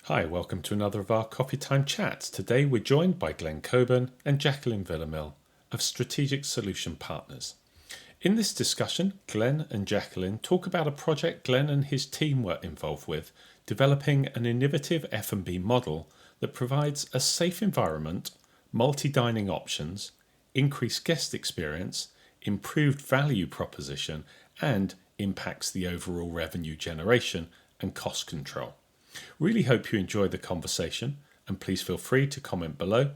Hi, welcome to another of our Coffee Time Chats. Today we're joined by Glen Coben and Jacqueline Villamil of Strategic Solution Partners. In this discussion, Glen and Jacqueline talk about a project Glen and his team were involved with, developing an innovative F&B model that provides a safe environment, multi-dining options, increased guest experience, improved value proposition, and impacts the overall revenue generation and cost control. Really hope you enjoy the conversation, and please feel free to comment below.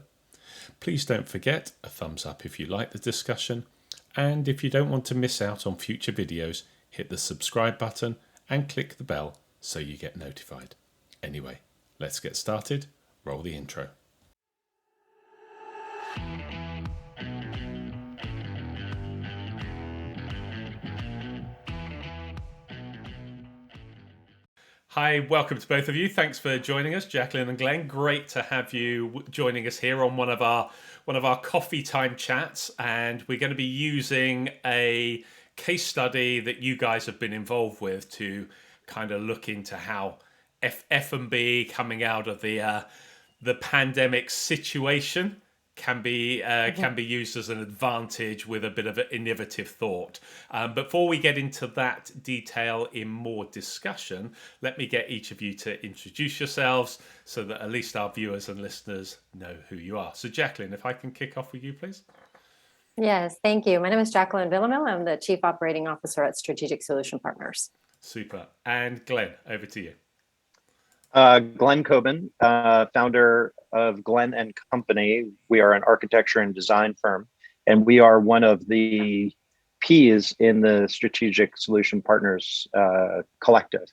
Please don't forget a thumbs up if you like the discussion, and if you don't want to miss out on future videos, hit the subscribe button and click the bell so you get notified. Anyway, let's get started. Roll the intro. Hi, welcome to both of you. Thanks for joining us, Jacqueline and Glen. Great to have you joining us here on one of our coffee time chats, and we're going to be using a case study that you guys have been involved with to kind of look into how F&B coming out of the pandemic situation can be used as an advantage with a bit of an innovative thought. Before we get into that detail in more discussion, let me get each of you to introduce yourselves so that at least our viewers and listeners know who you are. So Jacqueline, if I can kick off with you, please. Yes, thank you. My name is Jacqueline Villamil. I'm the Chief Operating Officer at Strategic Solution Partners. Super. And Glen, over to you. Glen Coben, founder of Glen and Company. We are an architecture and design firm, and we are one of the P's in the Strategic Solution Partners collective.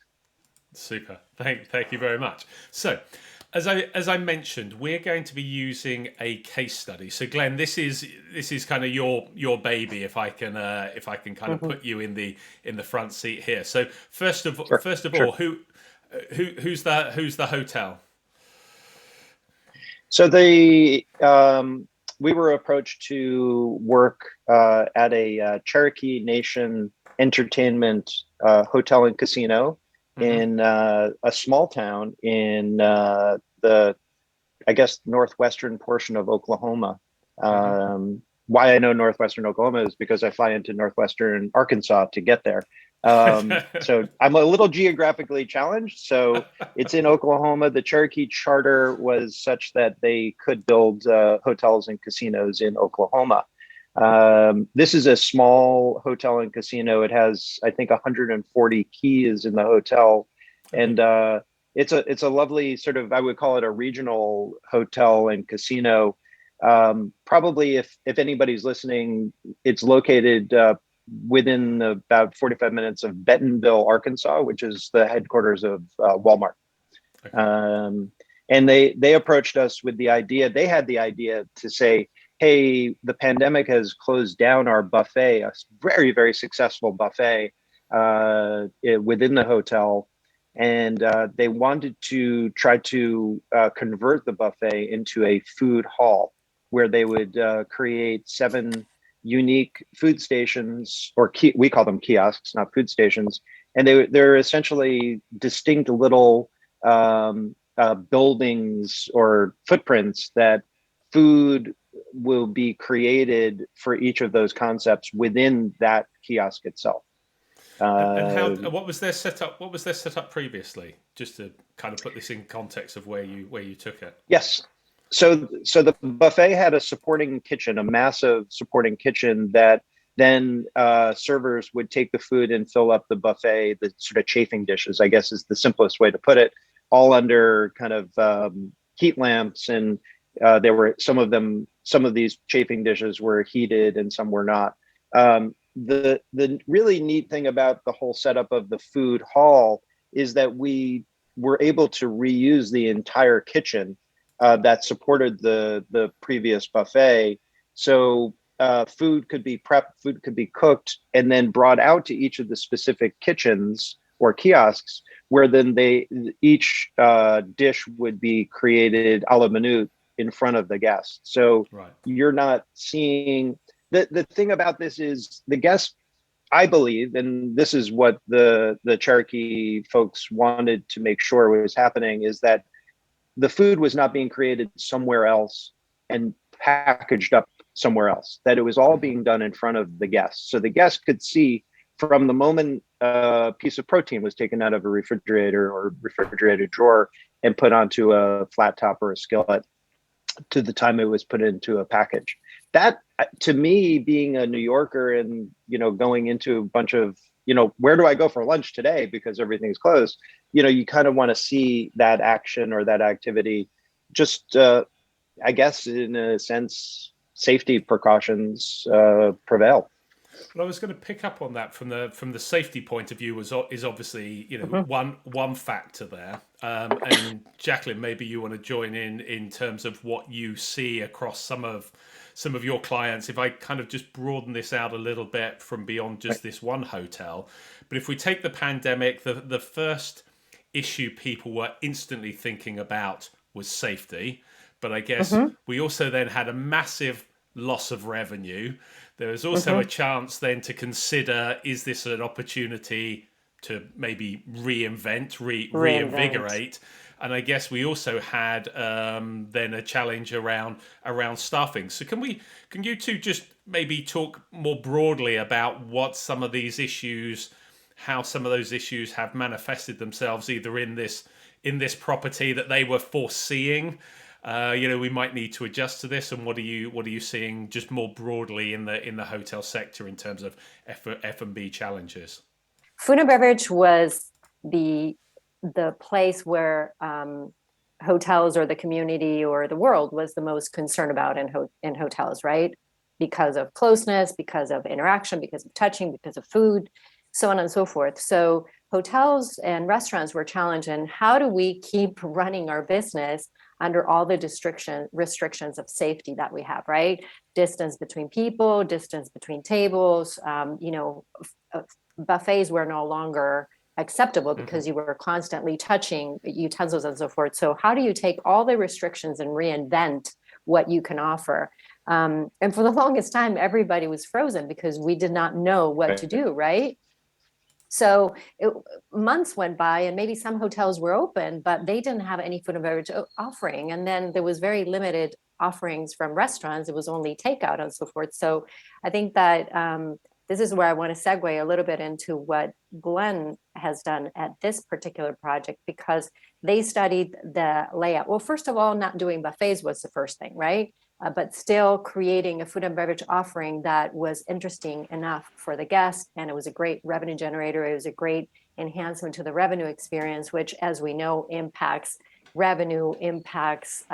Super. Thank you very much. So, as I mentioned, we're going to be using a case study. So, Glen, this is kind of your baby, if I can kind of put you in the front seat here. So, first of all, who's the hotel? So we were approached to work at a Cherokee Nation entertainment hotel and casino in a small town in the, I guess, northwestern portion of Oklahoma. Why I know northwestern Oklahoma is because I fly into northwestern Arkansas to get there. So I'm a little geographically challenged. So it's in Oklahoma. The Cherokee charter was such that they could build hotels and casinos in Oklahoma. This is a small hotel and casino. It has, I think, 140 keys in the hotel, and it's a lovely sort of, I would call it a regional hotel and casino. Probably if anybody's listening, it's located within about 45 minutes of Bentonville, Arkansas, which is the headquarters of Walmart. Okay. And they approached us with the idea. They had the idea to say, hey, the pandemic has closed down our buffet, a very, very successful buffet within the hotel. And they wanted to try to convert the buffet into a food hall where they would create 7 unique food stations, or we call them kiosks, not food stations. And they're essentially distinct little buildings or footprints that food will be created for each of those concepts within that kiosk itself. What was their setup? What was their setup previously? Just to kind of put this in context of where you took it. Yes. So the buffet had a supporting kitchen, a massive supporting kitchen that then servers would take the food and fill up the buffet, the sort of chafing dishes, I guess is the simplest way to put it, all under kind of heat lamps. And there were some of these chafing dishes were heated and some were not. The really neat thing about the whole setup of the food hall is that we were able to reuse the entire kitchen that supported the previous buffet. So food could be prepped, food could be cooked, and then brought out to each of the specific kitchens or kiosks, where then each dish would be created a la minute in front of the guest. So right. You're not seeing the thing about this is the guest, I believe, and this is what the Cherokee folks wanted to make sure was happening, is that the food was not being created somewhere else and packaged up somewhere else, that it was all being done in front of the guests. So the guest could see from the moment a piece of protein was taken out of a refrigerator or refrigerated drawer and put onto a flat top or a skillet to the time it was put into a package. That, to me, being a New Yorker and, going into a bunch of, where do I go for lunch today because everything's closed? You kind of want to see that action or that activity. Just, I guess, in a sense, safety precautions prevail. Well, I was going to pick up on that from the safety point of view. Is obviously one factor there, and Jacqueline, maybe you want to join in terms of what you see across some of your clients. If I kind of just broaden this out a little bit from beyond just this one hotel, but if we take the pandemic, the first issue people were instantly thinking about was safety, but I guess we also then had a massive loss of revenue. There is also a chance then to consider, is this an opportunity to maybe reinvigorate? And I guess we also had then a challenge around staffing. So can you two just maybe talk more broadly about what some of these issues, how some of those issues have manifested themselves either in this property that they were foreseeing? We might need to adjust to this, and what are you seeing just more broadly in the hotel sector in terms of F&B challenges? Food and beverage was the place where hotels or the community or the world was the most concerned about in hotels, right? Because of closeness, because of interaction, because of touching, because of food, so on and so forth. So hotels and restaurants were challenged in how do we keep running our business under all the restrictions of safety that we have, right? Distance between people, distance between tables, buffets were no longer acceptable because you were constantly touching utensils and so forth. So how do you take all the restrictions and reinvent what you can offer? And for the longest time, everybody was frozen because we did not know what to do, right? So months went by and maybe some hotels were open, but they didn't have any food and beverage offering. And then there was very limited offerings from restaurants. It was only takeout and so forth. So I think that this is where I want to segue a little bit into what Glen has done at this particular project, because they studied the layout. Well, first of all, not doing buffets was the first thing, right? But still creating a food and beverage offering that was interesting enough for the guest. And it was a great revenue generator. It was a great enhancement to the revenue experience, which, as we know, impacts revenue, impacts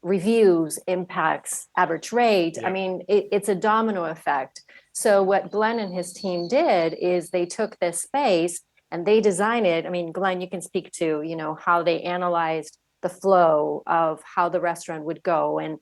reviews, impacts average rate. Yeah. I mean, it's a domino effect. So what Glen and his team did is they took this space and they designed it. I mean, Glen, you can speak to, how they analyzed the flow of how the restaurant would go and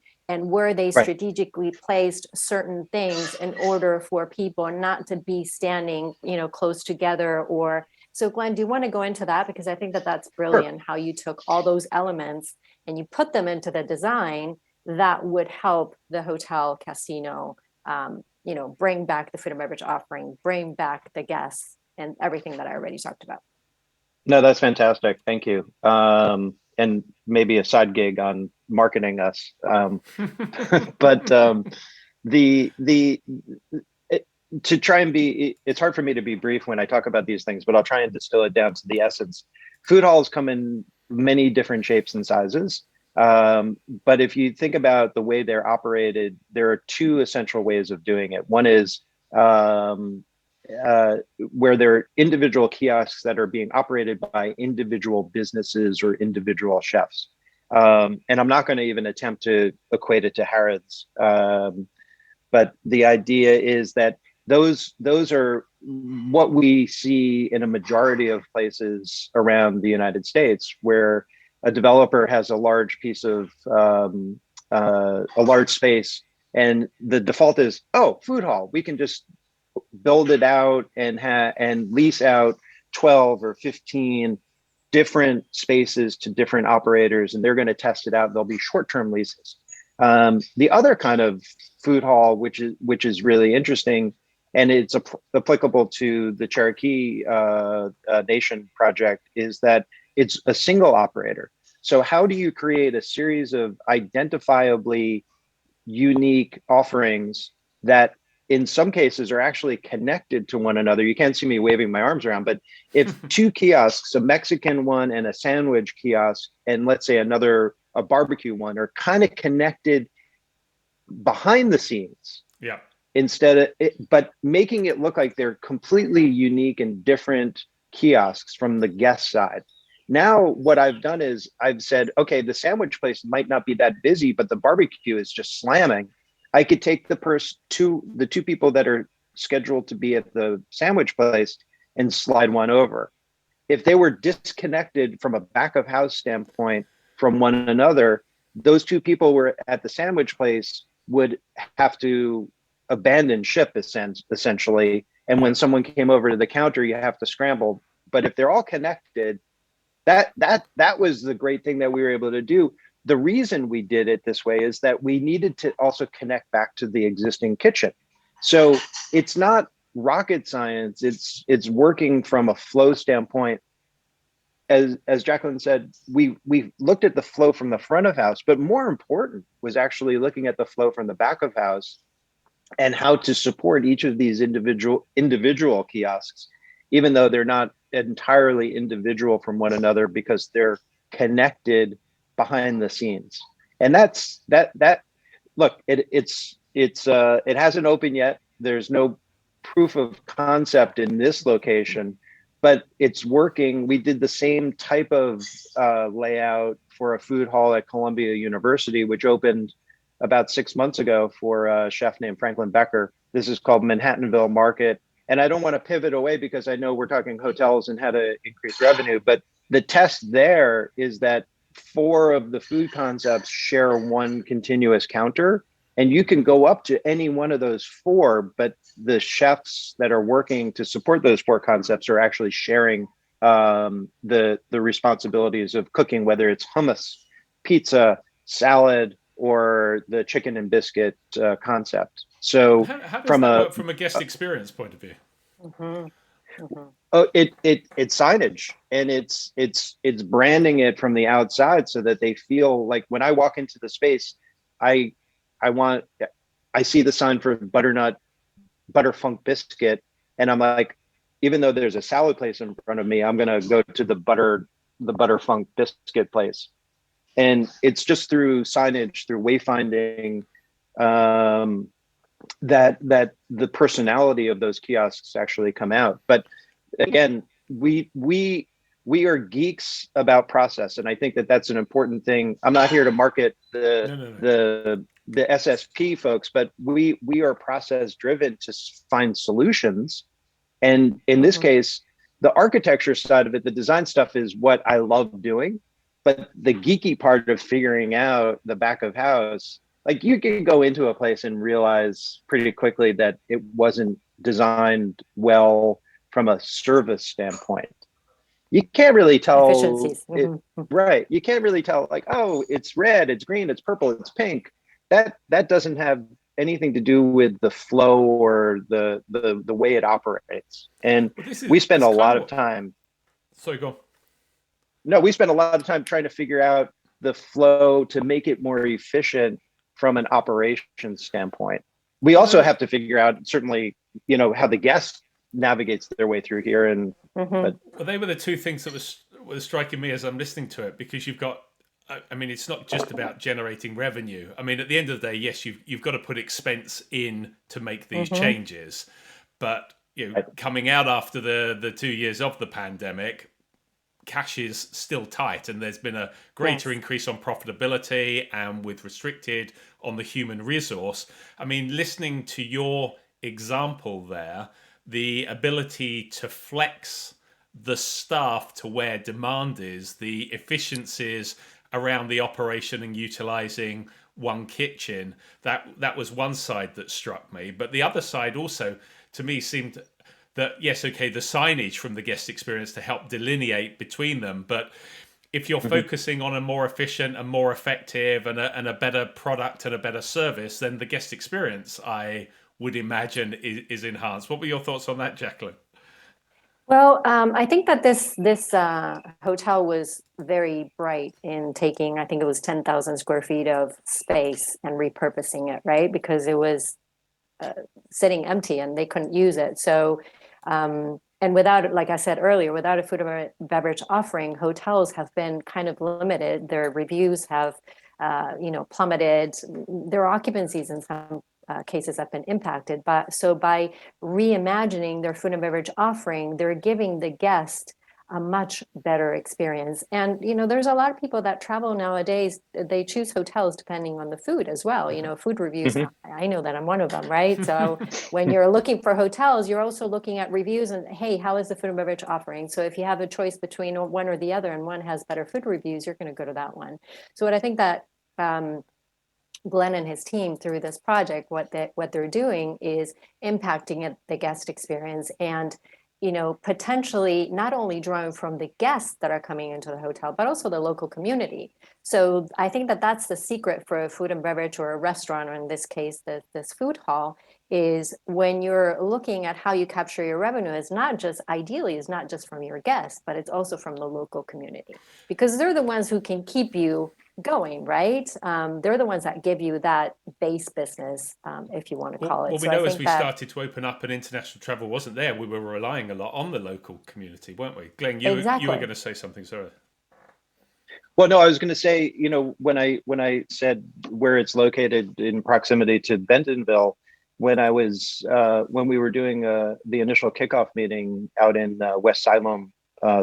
where they strategically placed certain things in order for people not to be standing, close together. Or so, Glen, do you want to go into that? Because I think that that's brilliant, how you took all those elements and you put them into the design that would help the hotel casino, bring back the food and beverage offering, bring back the guests and everything that I already talked about. No, that's fantastic. Thank you. And maybe a side gig on marketing us. But to try and it's hard for me to be brief when I talk about these things, but I'll try and distill it down to the essence. Food halls come in many different shapes and sizes. But if you think about the way they're operated, there are two essential ways of doing it. One is where there are individual kiosks that are being operated by individual businesses or individual chefs. And I'm not going to even attempt to equate it to Harrods. But the idea is that those are what we see in a majority of places around the United States, where a developer has a large piece of a large space, and the default is, oh, food hall. We can just build it out and lease out 12 or 15 different spaces to different operators, and they're going to test it out. There'll be short-term leases. The other kind of food hall, which is really interesting, and it's applicable to the Cherokee Nation project, is that it's a single operator. So how do you create a series of identifiably unique offerings that in some cases are actually connected to one another? You can't see me waving my arms around, but if two kiosks, a Mexican one and a sandwich kiosk, and let's say a barbecue one, are kind of connected behind the scenes, Yeah. instead of it, but making it look like they're completely unique and different kiosks from the guest side. Now, what I've done is I've said, okay, the sandwich place might not be that busy, but the barbecue is just slamming. I could take the two people that are scheduled to be at the sandwich place and slide one over. If they were disconnected from a back of house standpoint from one another, those two people were at the sandwich place would have to abandon ship essentially. And when someone came over to the counter, you have to scramble. But if they're all connected, that was the great thing that we were able to do. The reason we did it this way is that we needed to also connect back to the existing kitchen. So it's not rocket science. It's working from a flow standpoint. As Jacqueline said, we looked at the flow from the front of house, but more important was actually looking at the flow from the back of house and how to support each of these individual kiosks, even though they're not entirely individual from one another, because they're connected behind the scenes. And that's that look, it hasn't opened yet. There's no proof of concept in this location, but it's working. We did the same type of layout for a food hall at Columbia University, which opened about 6 months ago for a chef named Franklin Becker. This is called Manhattanville Market. And I don't want to pivot away because I know we're talking hotels and how to increase revenue, but the test there is that 4 of the food concepts share one continuous counter, and you can go up to any one of those 4, but the chefs that are working to support those 4 concepts are actually sharing the responsibilities of cooking, whether it's hummus, pizza, salad, or the chicken and biscuit concept. So How does that work from a guest experience point of view? Mm-hmm. Mm-hmm. Oh, it's signage, and it's branding it from the outside so that they feel like when I walk into the space, I I see the sign for butterfunk biscuit, and I'm like, even though there's a salad place in front of me, I'm gonna go to the butterfunk biscuit place. And it's just through signage, through wayfinding, that the personality of those kiosks actually come out. But again, we are geeks about process, and I think that that's an important thing. I'm not here to market the SSP folks, but we are process driven to find solutions. And in this case, the architecture side of it, the design stuff, is what I love doing. But the geeky part of figuring out the back of house, like, you can go into a place and realize pretty quickly that it wasn't designed well from a service standpoint. You can't really tell Efficiencies. it, right. You can't really tell, like, oh, it's red, it's green, it's purple, it's pink. That doesn't have anything to do with the flow or the way it operates. And we spend a lot of time. Sorry, go on. No, we spend a lot of time trying to figure out the flow to make it more efficient from an operations standpoint. We also have to figure out, certainly, how the guest navigates their way through here. And well, they were the two things that was striking me as I'm listening to it, because you've got, I mean, it's not just about generating revenue. I mean, at the end of the day, yes, you've got to put expense in to make these changes, but coming out after the 2 years of the pandemic, cash is still tight, and there's been a greater increase on profitability and with restricted on the human resource. I mean, listening to your example there, the ability to flex the staff to where demand is, the efficiencies around the operation and utilizing one kitchen, that was one side that struck me. But the other side also, to me, seemed that, yes, okay, the signage from the guest experience to help delineate between them. But if you're focusing on a more efficient and more effective and a better product and a better service, then the guest experience, I would imagine, is enhanced. What were your thoughts on that, Jacqueline? Well, I think that this hotel was very bright in taking, I think it was 10,000 square feet of space and repurposing it, right? Because it was sitting empty and they couldn't use it. So, and without, like I said earlier, without a food and beverage offering, hotels have been kind of limited. Their reviews have, plummeted. Their occupancies in some cases have been impacted. But so by reimagining their food and beverage offering, they're giving the guest a much better experience. And, there's a lot of people that travel nowadays, they choose hotels depending on the food as well. Food reviews, Mhm. I know that I'm one of them, right? So when you're looking for hotels, you're also looking at reviews and, hey, how is the food and beverage offering? So if you have a choice between one or the other and one has better food reviews, you're going to go to that one. So what I think that Glenn and his team through this project, what they're doing is impacting the guest experience and potentially not only drawing from the guests that are coming into the hotel, but also the local community. So I think that that's the secret for a food and beverage or a restaurant, or in this case, this food hall, is when you're looking at how you capture your revenue is not just ideally is not just from your guests, but it's also from the local community, because they're the ones who can keep you going, right? They're the ones that give you that base business, if you want to call it. Well, we So I know as think we that started to open up and international travel wasn't there, we were relying a lot on the local community, weren't we? Glenn, you were exactly. going to say something, sorry. Well, no, I was going to say, when I said where it's located in proximity to Bentonville, when we were doing the initial kickoff meeting out in West Siloam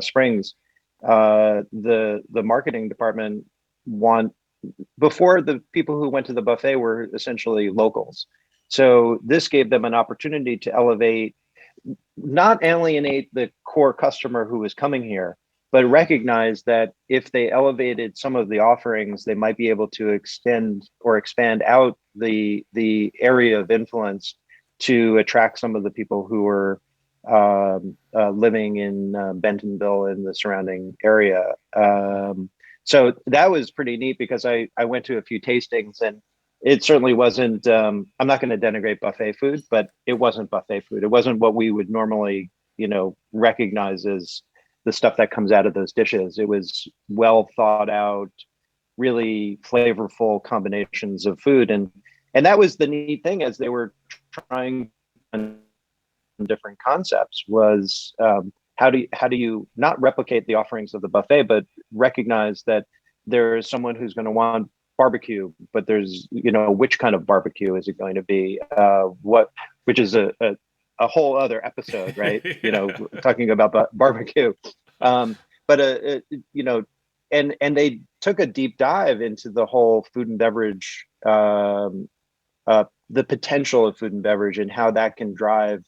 Springs, the marketing department want before the people who went to the buffet were essentially locals. So this gave them an opportunity to elevate, not alienate the core customer who was coming here, but recognize that if they elevated some of the offerings, they might be able to extend or expand out the area of influence to attract some of the people who were living in Bentonville and the surrounding area. So that was pretty neat because I went to a few tastings, and it certainly wasn't, I'm not going to denigrate buffet food, but it wasn't buffet food. It wasn't what we would normally, recognize as the stuff that comes out of those dishes. It was well thought out, really flavorful combinations of food. And that was the neat thing as they were trying different concepts was, how do you not replicate the offerings of the buffet, but recognize that there's someone who's going to want barbecue, but there's, which kind of barbecue is it going to be? Which is a whole other episode, right? Yeah. Talking about barbecue. But and they took a deep dive into the whole food and beverage, the potential of food and beverage and how that can drive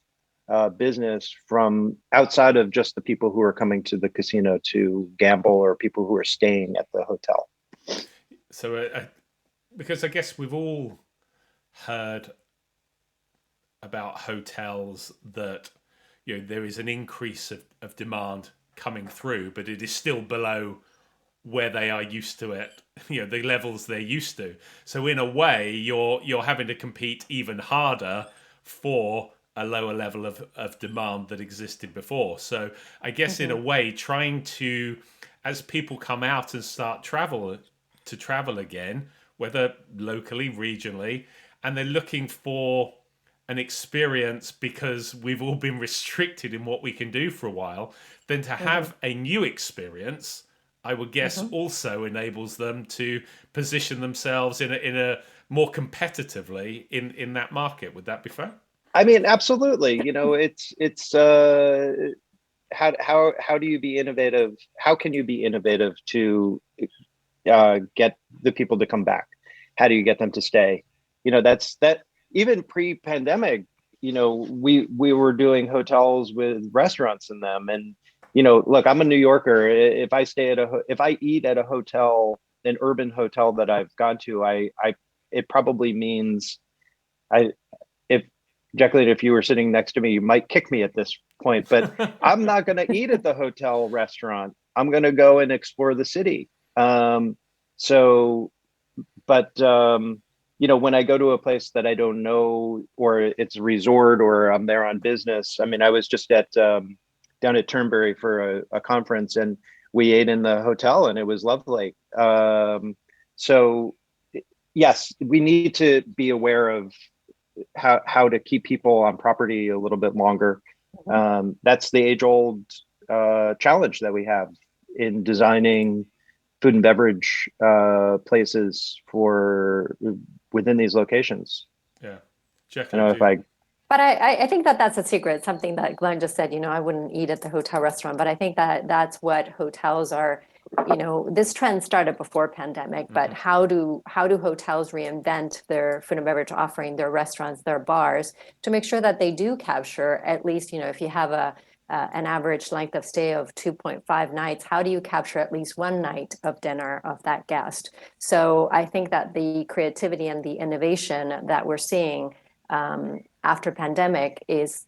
business from outside of just the people who are coming to the casino to gamble or people who are staying at the hotel. So, because I guess we've all heard about hotels that there is an increase of demand coming through, but it is still below where they are used to it, the levels they're used to. So in a way, you're having to compete even harder for a lower level of demand that existed before. So I guess in a Mm-hmm. way, trying to, as people come out and start travel again, whether locally, regionally, and they're looking for an experience because we've all been restricted in what we can do for a while, then to Mm-hmm. have a new experience, I would guess, Mm-hmm. also enables them to position themselves in a more competitively in that market. Would that be fair? I mean, absolutely. It's how do you be innovative? How can you be innovative to get the people to come back? How do you get them to stay? That's that. Even pre-pandemic, we were doing hotels with restaurants in them, and look, I'm a New Yorker. If I eat at a hotel, an urban hotel that I've gone to, I it probably means I if Jacqueline, if you were sitting next to me, you might kick me at this point, but I'm not going to eat at the hotel restaurant. I'm going to go and explore the city. So, but when I go to a place that I don't know, or it's a resort, or I'm there on business. I mean, I was just at down at Turnberry for a conference, and we ate in the hotel, and it was lovely. So yes, we need to be aware of how to keep people on property a little bit longer. That's the age-old challenge that we have in designing food and beverage places for within these locations. Yeah, I don't know if I. But I think that that's a secret, something that Glenn just said, I wouldn't eat at the hotel restaurant, but I think that that's what hotels are, this trend started before pandemic, but how do hotels reinvent their food and beverage offering, their restaurants, their bars, to make sure that they do capture at least, if you have an average length of stay of 2.5 nights, how do you capture at least one night of dinner of that guest? So I think that the creativity and the innovation that we're seeing after pandemic is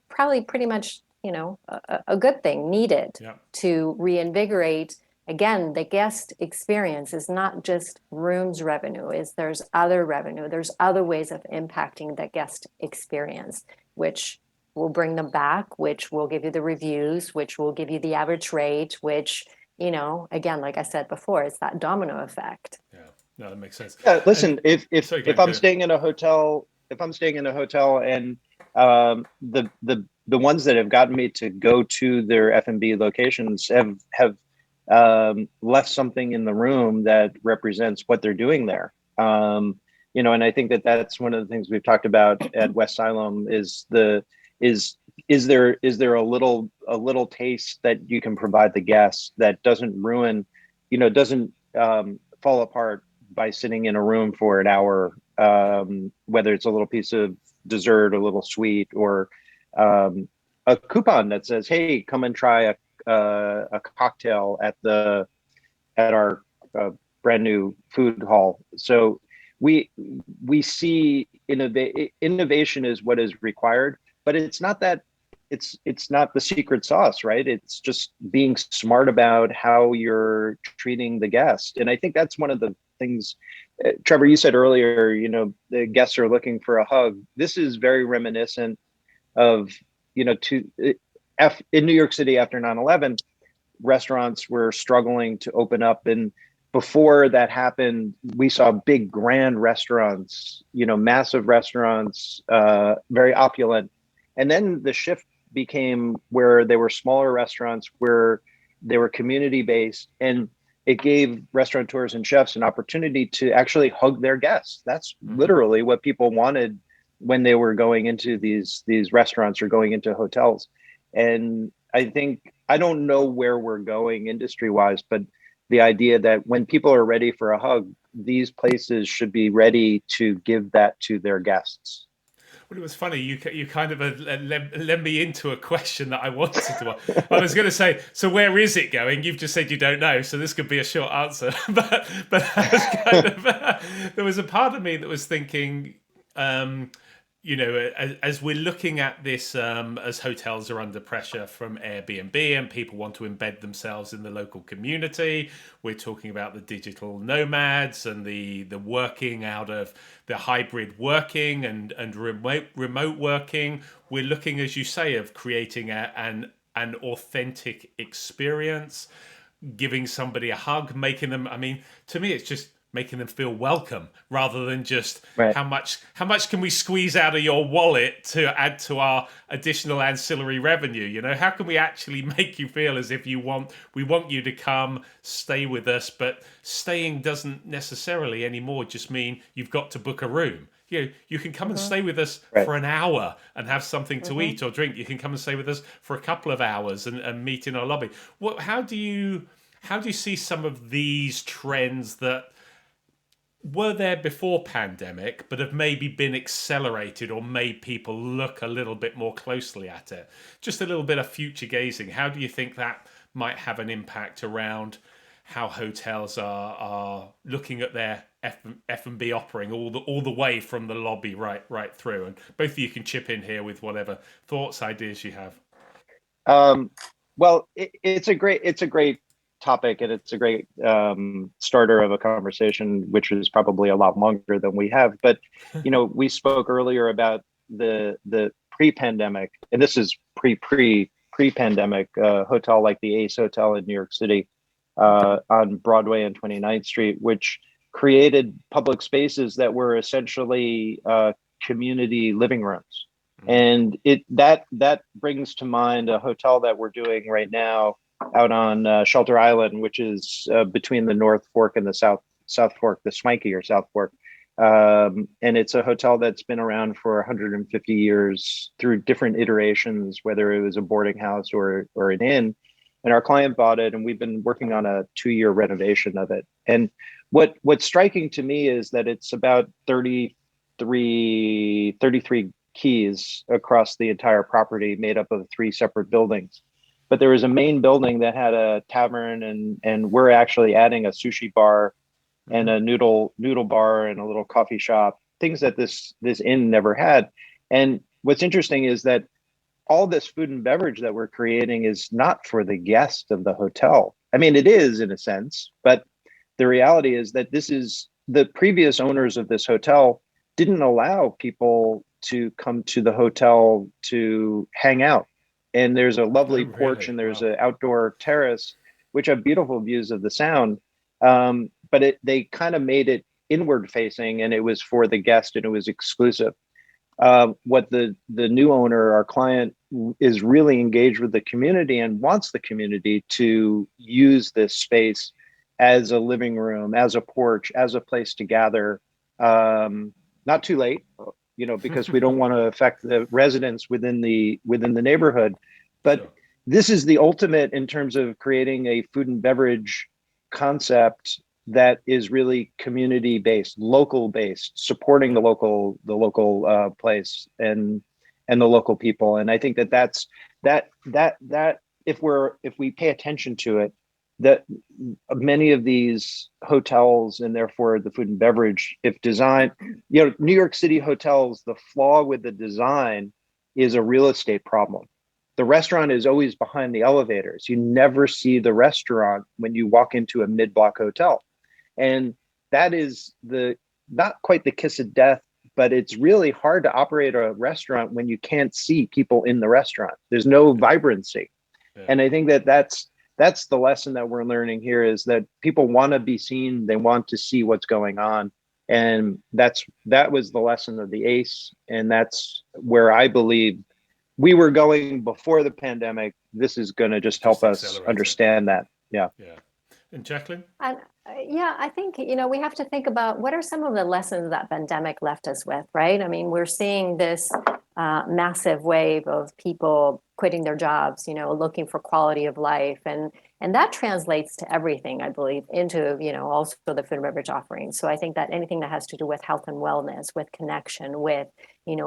probably pretty much a good thing, needed to reinvigorate. Again, the guest experience is not just rooms revenue, there's other revenue, there's other ways of impacting the guest experience, which will bring them back, which will give you the reviews, which will give you the average rate, which again, like I said before, it's that domino effect. Yeah, no, that makes sense. Yeah, listen, if I'm staying in a hotel, and the ones that have gotten me to go to their F&B locations have left something in the room that represents what they're doing there. And I think that's one of the things we've talked about at West Siloam is there a little taste that you can provide the guests that doesn't ruin, doesn't fall apart by sitting in a room for an hour, whether it's a little piece of dessert, a little sweet, or a coupon that says, "Hey, come and try a cocktail at our brand new food hall." So we see innovation is what is required, but it's not that. It's not the secret sauce, right? It's just being smart about how you're treating the guest. And I think that's one of the things, Trevor, you said earlier, the guests are looking for a hug. This is very reminiscent of, in New York City after 9/11, restaurants were struggling to open up. And before that happened, we saw big, grand restaurants, massive restaurants, very opulent. And then the shift became where they were smaller restaurants, where they were community based, and it gave restaurateurs and chefs an opportunity to actually hug their guests. That's literally what people wanted when they were going into these restaurants or going into hotels. And I don't know where we're going industry wise, but the idea that when people are ready for a hug, these places should be ready to give that to their guests. Well, it was funny. You kind of led me into a question that I wanted to ask. I was going to say, so where is it going? You've just said you don't know, so this could be a short answer. but I was kind of, there was a part of me that was thinking, as we're looking at this, as hotels are under pressure from Airbnb and people want to embed themselves in the local community, we're talking about the digital nomads and the working out of the hybrid working and remote working. We're looking, as you say, of creating an authentic experience, giving somebody a hug, making them, to me, it's just making them feel welcome rather than just how much can we squeeze out of your wallet to add to our additional ancillary revenue. How can we actually make you feel as if we want you to come stay with us, but staying doesn't necessarily anymore just mean you've got to book a room. You can come and stay with us for an hour and have something to eat or drink. You can come and stay with us for a couple of hours and meet in our lobby. How do you see some of these trends that were there before pandemic, but have maybe been accelerated or made people look a little bit more closely at it? Just a little bit of future gazing. How do you think that might have an impact around how hotels are looking at their F&B offering all the way from the lobby right through? And both of you can chip in here with whatever thoughts, ideas you have. Well, it's a great topic, and it's a great starter of a conversation, which is probably a lot longer than we have. But we spoke earlier about the pre-pandemic, and this is pre pre-pandemic, a hotel like the Ace Hotel in New York City on Broadway and 29th Street, which created public spaces that were essentially community living rooms. And that brings to mind a hotel that we're doing right now out on Shelter Island, which is between the North Fork and the South Fork, the Smikey or South Fork. And it's a hotel that's been around for 150 years through different iterations, whether it was a boarding house or an inn. And our client bought it, and we've been working on a 2-year renovation of it. And what's striking to me is that it's about 33 keys across the entire property, made up of 3 separate buildings. But there was a main building that had a tavern, and we're actually adding a sushi bar and a noodle bar and a little coffee shop, things that this inn never had. And what's interesting is that all this food and beverage that we're creating is not for the guest of the hotel. I mean, it is in a sense, but the reality is that this is the previous owners of this hotel didn't allow people to come to the hotel to hang out. And there's a lovely porch and there's an outdoor terrace, which have beautiful views of the Sound. But they kind of made it inward facing, and it was for the guest, and it was exclusive. What the new owner, our client, is really engaged with the community and wants the community to use this space as a living room, as a porch, as a place to gather. Not too late, because we don't want to affect the residents within the neighborhood. But sure, this is the ultimate in terms of creating a food and beverage concept that is really community based, local based, supporting the local place and the local people. And I think that's if we pay attention to it, that many of these hotels, and therefore the food and beverage, if designed, New York City hotels, the flaw with the design is a real estate problem. The restaurant is always behind the elevators. You never see the restaurant when you walk into a mid-block hotel. And that is not quite the kiss of death, but it's really hard to operate a restaurant when you can't see people in the restaurant. There's no vibrancy. Yeah. And I think that's the lesson that we're learning here, is that people want to be seen. They want to see what's going on. And that was the lesson of the Ace. And that's where I believe we were going before the pandemic. This is going to just help us understand that. Yeah. Yeah. And Jacqueline? I think, we have to think about what are some of the lessons that pandemic left us with, right? I mean, we're seeing this massive wave of people quitting their jobs, looking for quality of life. And that translates to everything, I believe, into, also the food and beverage offerings. So I think that anything that has to do with health and wellness, with connection, with,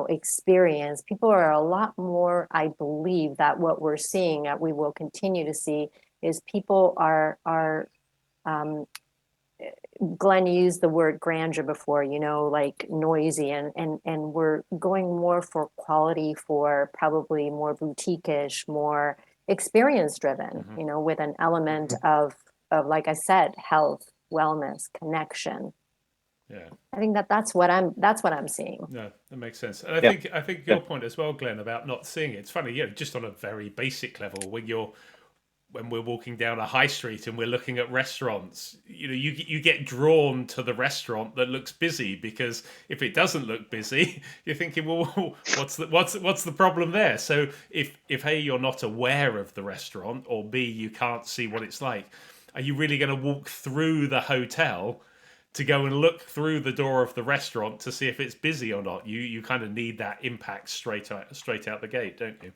experience, people are a lot more, I believe, that what we're seeing, that we will continue to see, is people are Glenn used the word grandeur before, like noisy, and we're going more for quality, for probably more boutique-ish, more experience driven, with an element of, like I said, health, wellness, connection. Yeah, I think that's what I'm seeing. Yeah, that makes sense. And I think your point as well, Glenn, about not seeing it. It's funny, just on a very basic level, when we're walking down a high street and we're looking at restaurants, you get drawn to the restaurant that looks busy, because if it doesn't look busy, you're thinking, well, what's the problem there? So if A, you're not aware of the restaurant, or B, you can't see what it's like, are you really going to walk through the hotel to go and look through the door of the restaurant to see if it's busy or not? You kind of need that impact straight out the gate, don't you?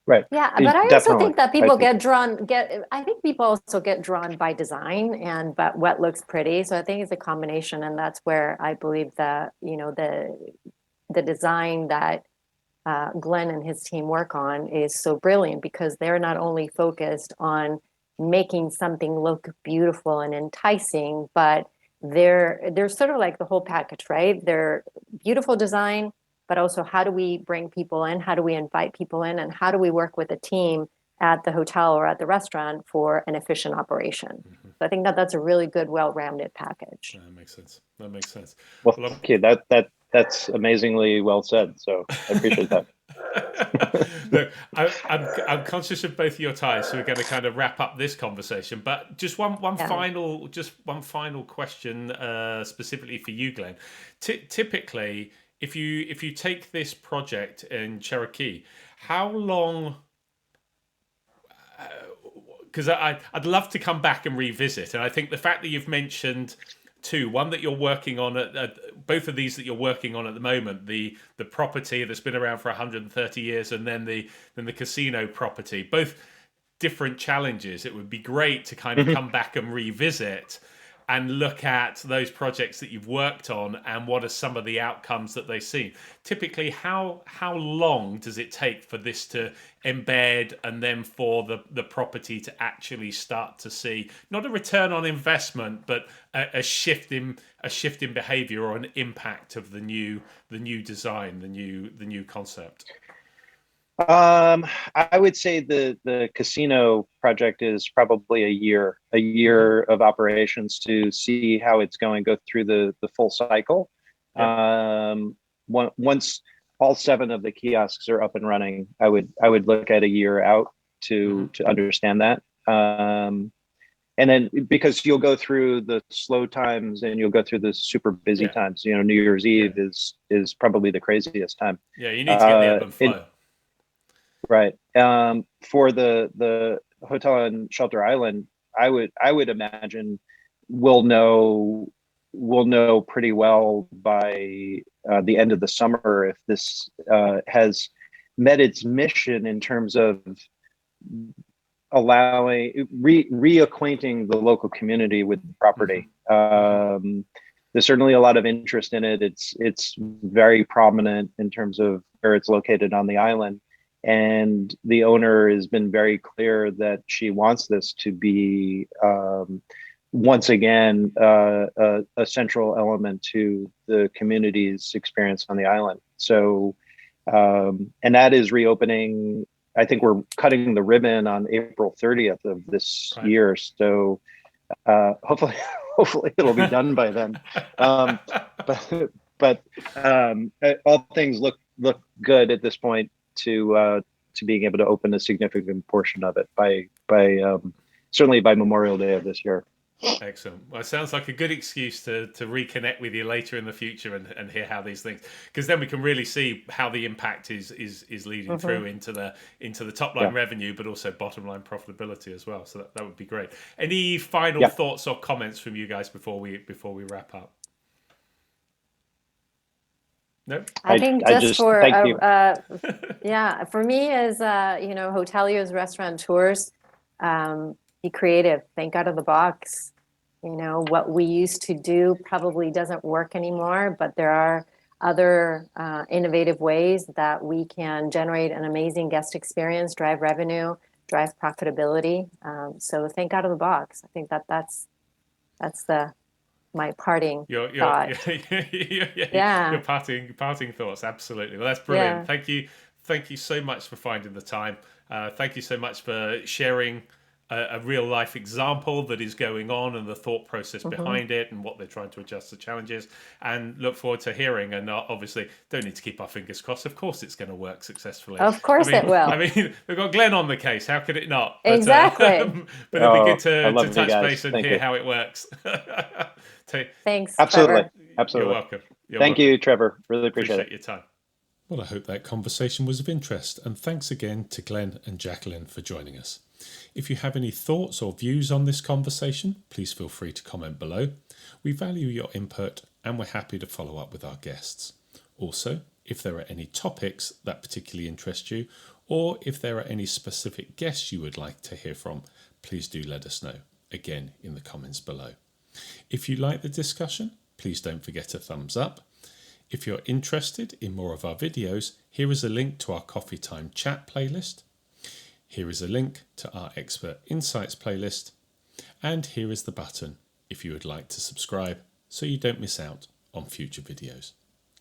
Right. Yeah, but I also think that people I think people also get drawn by design but what looks pretty. So I think it's a combination, and that's where I believe that, the design that Glenn and his team work on is so brilliant, because they're not only focused on making something look beautiful and enticing, but they're sort of like the whole package, right? They're beautiful design, but also how do we bring people in? How do we invite people in? And how do we work with a team at the hotel or at the restaurant for an efficient operation? So I think that's a really good, well-rounded package. Yeah, that makes sense. Well, thank you. That's amazingly well said. So I appreciate that. Look, I'm conscious of both of your ties, so we're going to kind of wrap up this conversation. But just one final question, specifically for you, Glen. Typically, if you take this project in Cherokee, how long? Because I'd love to come back and revisit, and I think the fact that you've mentioned two, one that you're working on both of these that you're working on at the moment, the property that's been around for 130 years, and then the casino property, both different challenges. It would be great to kind of come back and revisit and look at those projects that you've worked on and what are some of the outcomes that they've seen. Typically, how long does it take for this to embed and then for the property to actually start to see not a return on investment, but a shift in behavior or an impact of the new design, the new concept? I would say the casino project is probably a year of operations to see how it's going, go through the full cycle. Yeah. Once all 7 of the kiosks are up and running, I would look at a year out to understand that. And then because you'll go through the slow times and you'll go through the super busy times. New Year's Eve is probably the craziest time. Yeah, you need to get the ebb and flow. Right. For the hotel on Shelter Island, I would imagine we'll know pretty well by the end of the summer if this has met its mission in terms of allowing reacquainting the local community with the property. There's certainly a lot of interest in it. It's very prominent in terms of where it's located on the island. And the owner has been very clear that she wants this to be, once again, a central element to the community's experience on the island. So, and that is reopening. I think we're cutting the ribbon on April 30th of this year. So hopefully it'll be done by then. But all things look good at this point to being able to open a significant portion of it by certainly by Memorial Day of this year. Excellent. Well, it sounds like a good excuse to reconnect with you later in the future and hear how these things, because then we can really see how the impact is leading through into the top line revenue, but also bottom line profitability as well. So that would be great. Any final thoughts or comments from you guys before we wrap up? No, I think for me as hoteliers, restaurateurs, be creative, think out of the box. What we used to do probably doesn't work anymore, but there are other innovative ways that we can generate an amazing guest experience, drive revenue, drive profitability. So think out of the box. I think that's my parting thought. Your parting thoughts. Absolutely. Well, that's brilliant. Thank you so much for finding the time. Thank you so much for sharing a real life example that is going on and the thought process behind it and what they're trying to adjust the challenges, and look forward to hearing. And obviously don't need to keep our fingers crossed. Of course it's going to work successfully. Of course it will. I mean, we've got Glen on the case. How could it not? But, exactly. But it'll be good to touch base and hear how it works. Thanks. Absolutely. Trevor. Absolutely. You're welcome. Thank you, Trevor. Really appreciate your time. Well, I hope that conversation was of interest, and thanks again to Glen and Jacqueline for joining us. If you have any thoughts or views on this conversation, please feel free to comment below. We value your input and we're happy to follow up with our guests. Also, if there are any topics that particularly interest you, or if there are any specific guests you would like to hear from, please do let us know, again in the comments below. If you like the discussion, please don't forget a thumbs up. If you're interested in more of our videos, here is a link to our Coffee Time Chat playlist. Here is a link to our Expert Insights playlist. And here is the button if you would like to subscribe so you don't miss out on future videos.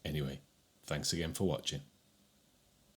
Anyway, thanks again for watching.